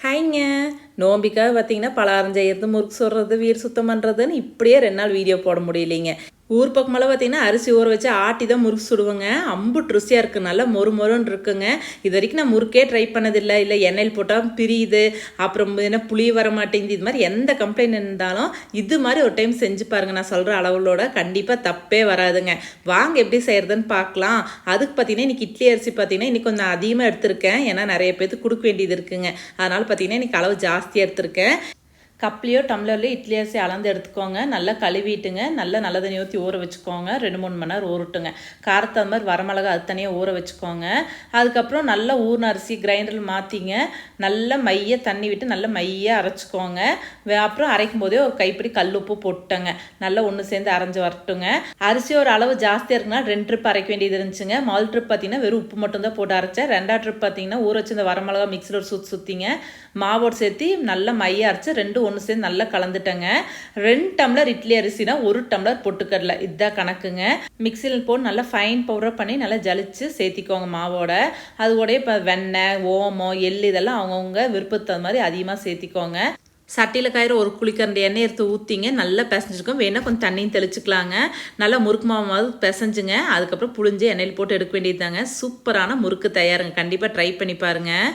ஹாய்ங்க. நோம்பிக்காக பார்த்தீங்கன்னா பலகாரம் செய்கிறது, முறுக்கு சுடுறது, வீடு சுத்தம் பண்ணுறதுன்னு இப்படியே 2 நாள் வீடியோ போட முடியலைங்க. ஊர் பக்கமெல்லாம் பார்த்தீங்கன்னா அரிசி ஊற வச்சு ஆட்டி தான் முறுக்கு சுடுவோங்க. அம்புட்டு ருசியாக இருக்குது, நல்லா மொறு மொறுன்னு இருக்குங்க. இது வரைக்கும் நான் முறுக்கே ட்ரை பண்ணதில்லை. இல்லை எண்ணெயில் போட்டால் பிரியுது, அப்புறம் என்ன புளி வர மாட்டேங்குது, இது மாதிரி எந்த கம்ப்ளைண்ட் இருந்தாலும் இது மாதிரி ஒரு டைம் செஞ்சு பாருங்கள். நான் சொல்கிற அளவுகளோட கண்டிப்பாக தப்பே வராதுங்க. வாங்க எப்படி செய்கிறதுன்னு பார்க்கலாம். அதுக்கு பார்த்தீங்கன்னா இன்றைக்கி இட்லி அரிசி பார்த்தீங்கன்னா இன்றைக்கி கொஞ்சம் அதிகமாக எடுத்திருக்கேன். ஏன்னா நிறைய பேருக்கு கொடுக்க வேண்டியது இருக்குங்க. அதனால் பார்த்தீங்கன்னா இன்றைக்கி அளவு ஜாஸ்தியாக எடுத்திருக்கேன். கப்லேயோ டம்ளர்லேயோ இட்லி அரிசி அளந்து எடுத்துக்கோங்க. நல்லா கழுவிட்டுங்க, நல்லா நல்ல தண்ணி ஊற்றி ஊற வச்சுக்கோங்க. 2-3 மணி நேரம் ஊறட்டுங்க. காரத்தை மாதிரி வரமிளகா அது தனியாக ஊற வச்சுக்கோங்க. அதுக்கப்புறம் நல்லா ஊறின அரிசி கிரைண்டரில் மாற்றிங்க, நல்லா மைய தண்ணி விட்டு நல்லா மையாக அரைச்சிக்கோங்க. அப்புறம் அரைக்கும் போதே ஒரு கைப்பிடி கல் உப்பு போட்டுங்க, நல்லா ஒன்று சேர்ந்து அரைஞ்சி வரட்டுங்க. அரிசி ஒரு அளவு ஜாஸ்தியாக இருக்குன்னா 2 ட்ரிப் அரைக்க வேண்டியது இருந்துச்சுங்க. முதல் ட்ரிப் பார்த்தீங்கன்னா வெறும் உப்பு மட்டும் தான் போட்டு அரைச்சேன். 2ஆவது ட்ரிப் பார்த்தீங்கன்னா ஊற வச்சு இந்த வரமிளகா மிக்சியில் ஒரு சுற்றிங்க, மாவோடு சேர்த்து நல்லா மைய அரைச்சி 2 ஒன்று சேர்ந்து நல்லா கலந்துட்டேங்க. 2 டம்ளர் இட்லி அரிசினா 1 டம்ளர் பொட்டுக்கடலை, இதுதான் கணக்குங்க. மிக்சியில் போட்டு நல்லா ஃபைன் பவுடர் பண்ணி நல்லா ஜலிச்சு சேர்த்திக்கோங்க மாவோட. அதோடைய இப்போ வெண்ணெய், ஓமம், எள் இதெல்லாம் அவங்கவுங்க விருப்பத்து மாதிரி அதிகமாக சேர்த்திக்கோங்க. சட்டியில் காயிற ஒரு குளிக்கரண்டி எண்ணெய் எடுத்து ஊற்றிங்க, நல்லா பிசைஞ்சிருக்கோம். வேணால் கொஞ்சம் தண்ணியும் தெளிச்சுக்கலாங்க. நல்லா முறுக்கு மாவு பிசைஞ்சுங்க, அதுக்கப்புறம் புளிஞ்சு எண்ணெயில் போட்டு எடுக்க வேண்டியது தாங்க. சூப்பரான முறுக்கு தயாருங்க. கண்டிப்பாக ட்ரை பண்ணி பாருங்கள்.